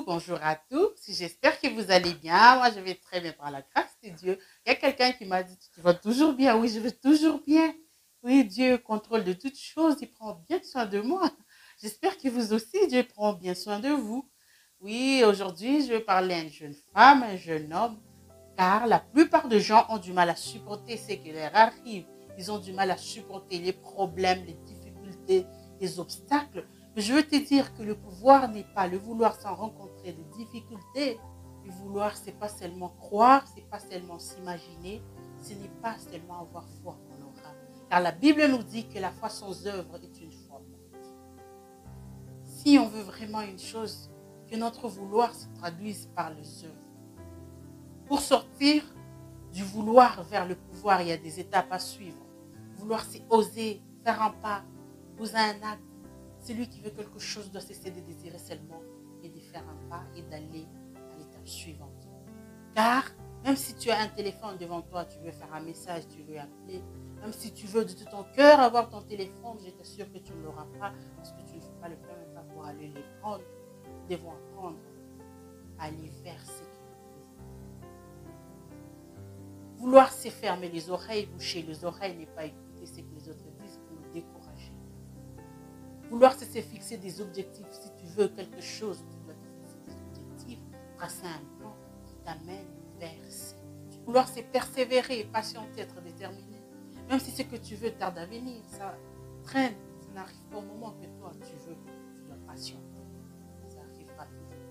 bonjour à tous. J'espère que vous allez bien. Moi, je vais très bien par la grâce de Dieu. Il y a quelqu'un qui m'a dit, tu vas toujours bien. Oui, je vais toujours bien. Oui, Dieu contrôle de toutes choses. Il prend bien soin de moi. J'espère que vous aussi, Dieu prend bien soin de vous. Oui, aujourd'hui, je vais parler à une jeune femme, un jeune homme, car la plupart des gens ont du mal à supporter ce qui leur arrive. Ils ont du mal à supporter les problèmes, les difficultés, les obstacles. Mais je veux te dire que le pouvoir n'est pas le vouloir sans rencontrer des difficultés. Le vouloir, c'est pas seulement croire, c'est pas seulement s'imaginer, ce n'est pas seulement avoir foi qu'on aura. Car la Bible nous dit que la foi sans œuvre est une foi morte. Si on veut vraiment une chose, que notre vouloir se traduise par les œuvres. Pour sortir du vouloir vers le pouvoir, il y a des étapes à suivre. Vouloir, c'est oser, faire un pas, poser un acte. Celui qui veut quelque chose doit cesser de désirer seulement et de faire un pas et d'aller à l'étape suivante. Car même si tu as un téléphone devant toi, tu veux faire un message, tu veux appeler, même si tu veux de tout ton cœur avoir ton téléphone, je t'assure que tu ne l'auras pas parce que tu ne fais pas le premier pas pour aller les prendre. Nous devons apprendre à aller vers ce qui nous plaît. Vouloir, c'est fermer les oreilles, boucher les oreilles, n'est pas écouter ce que les autres disent pour nous décourager. Vouloir, c'est se fixer des objectifs. Si tu veux quelque chose, tu dois te fixer des objectifs, tracer un plan qui t'amène vers ce que tu veux. Vouloir, c'est persévérer, patienter, être déterminé. Même si ce que tu veux tarde à venir, ça traîne, ça n'arrive pas au moment que toi tu veux. Tu dois patienter. Ça arrivera toujours.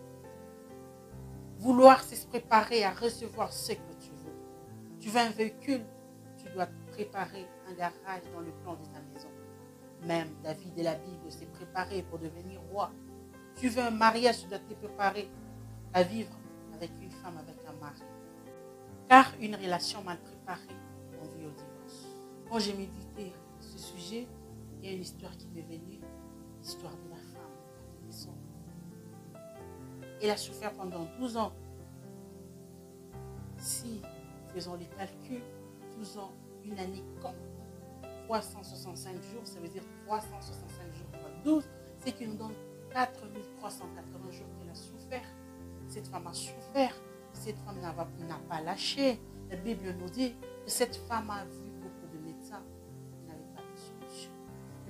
Vouloir, c'est se préparer à recevoir ce que tu veux. Tu veux un véhicule, tu dois te préparer un garage dans le plan de ta maison. Même David de la Bible s'est préparé pour devenir roi. Tu veux un mariage, tu dois te préparer à vivre avec une femme, avec un mari. Car une relation mal préparée conduit au divorce. Quand j'ai médité ce sujet, il y a une histoire qui m'est venue, l'histoire de la femme qui était son. Elle a souffert pendant 12 ans. Si, faisons les calculs, 12 ans, une année compte. 365 jours, ça veut dire 365 jours fois 12, c'est qu'il nous donne 4380 jours qu'elle a souffert. Cette femme a souffert, cette femme n'a pas lâché. La Bible nous dit que cette femme a vu beaucoup de médecins qui n'avaient pas de solution.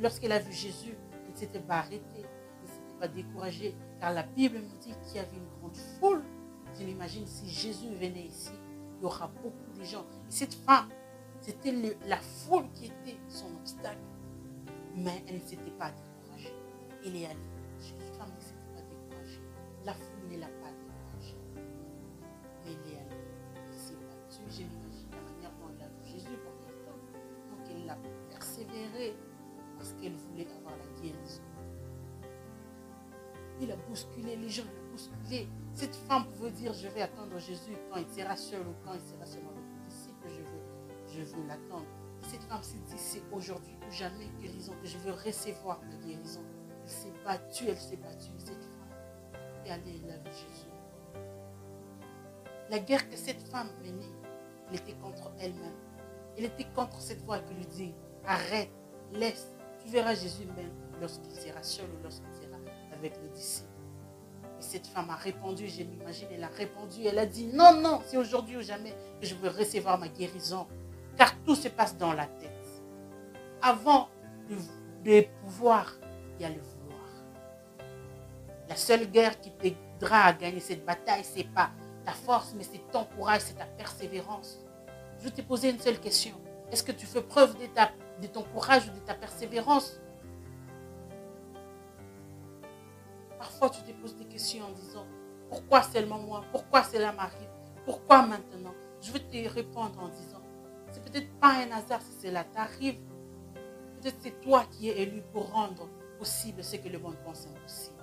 Lorsqu'elle a vu Jésus, elle ne s'était pas arrêtée, elle ne s'était pas découragée, car la Bible nous dit qu'il y avait une grande foule. Je m'imagine si Jésus venait ici, il y aura beaucoup de gens. Et cette femme, c'était la foule qui était son obstacle. Mais elle ne s'était pas découragée. Elle est allée. Cette femme ne s'était pas découragée. La foule ne l'a pas découragée. Mais elle est allée. Elle s'est battue. Je m'imagine la manière dont elle a vu Jésus pour quelqu'un. Donc elle l'a persévéré parce qu'elle voulait avoir la guérison. Il a bousculé, les gens l'ont bousculé. Cette femme pouvait dire, je vais attendre Jésus quand il sera seul ou quand il sera seul avec les disciples, je veux l'attendre. Cette femme s'est dit, c'est aujourd'hui ou jamais guérison, que je veux recevoir ma guérison. Elle s'est battue, cette femme. Et allée, elle a vu Jésus. La guerre que cette femme menait, elle était contre elle-même. Elle était contre cette voix qui lui dit, arrête, laisse, tu verras Jésus même lorsqu'il sera seul ou lorsqu'il sera avec les disciples. Et cette femme a répondu, je m'imagine, elle a répondu, elle a dit, non, non, c'est aujourd'hui ou jamais que je veux recevoir ma guérison. Car tout se passe dans la tête. Avant de pouvoir, il y a le vouloir. La seule guerre qui t'aidera à gagner cette bataille, ce n'est pas ta force, mais c'est ton courage, c'est ta persévérance. Je vais te poser une seule question. Est-ce que tu fais preuve de ton courage ou de ta persévérance? Parfois, tu te poses des questions en disant, pourquoi seulement moi? Pourquoi cela m'arrive? Pourquoi maintenant? Je vais te répondre en disant, c'est peut-être pas un hasard si cela t'arrive. Peut-être c'est toi qui es élu pour rendre possible ce que le monde pense impossible.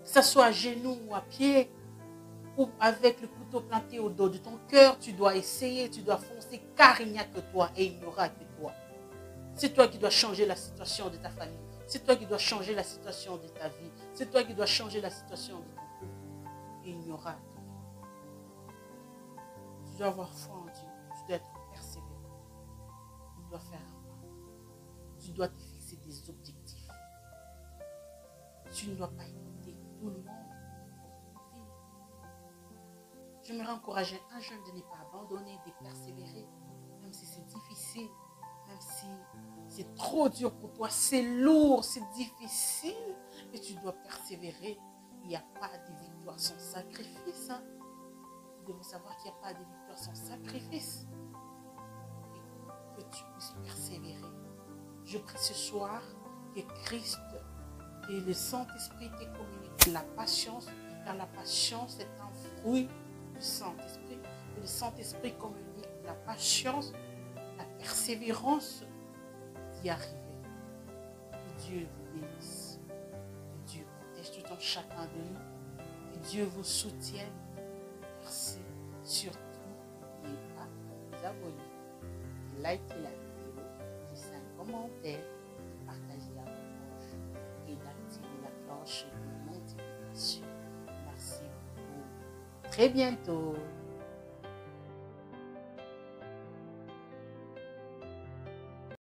Que ce soit à genoux ou à pied, ou avec le couteau planté au dos de ton cœur, tu dois essayer, tu dois foncer, car il n'y a que toi et il n'y aura que toi. C'est toi qui dois changer la situation de ta famille. C'est toi qui dois changer la situation de ta vie. C'est toi qui dois changer la situation de ton couple. Et il n'y aura que toi. Tu dois avoir foi en Dieu. Tu dois être persévérant. Tu dois faire un pas. Tu dois te fixer des objectifs. Tu ne dois pas écouter tout le monde. J'aimerais encourager un jeune de ne pas abandonner, de persévérer, même si c'est difficile, même si c'est trop dur pour toi, c'est lourd, c'est difficile, mais tu dois persévérer. Il n'y a pas de victoire sans sacrifice. Hein. Nous devons savoir qu'il n'y a pas de victoire sans sacrifice. Et que tu puisses persévérer. Je prie ce soir que Christ et le Saint-Esprit te communiquent la patience, car la patience est un fruit du Saint-Esprit. Et le Saint-Esprit communique la patience, la persévérance d'y arriver. Que Dieu vous bénisse. Que Dieu protège tout en chacun de nous. Que Dieu vous soutienne. Merci. Surtout, n'oubliez pas de vous abonner, de liker la vidéo, de laisser un commentaire, de partager à vos proches et d'activer la cloche de notification. Merci beaucoup. Très bientôt.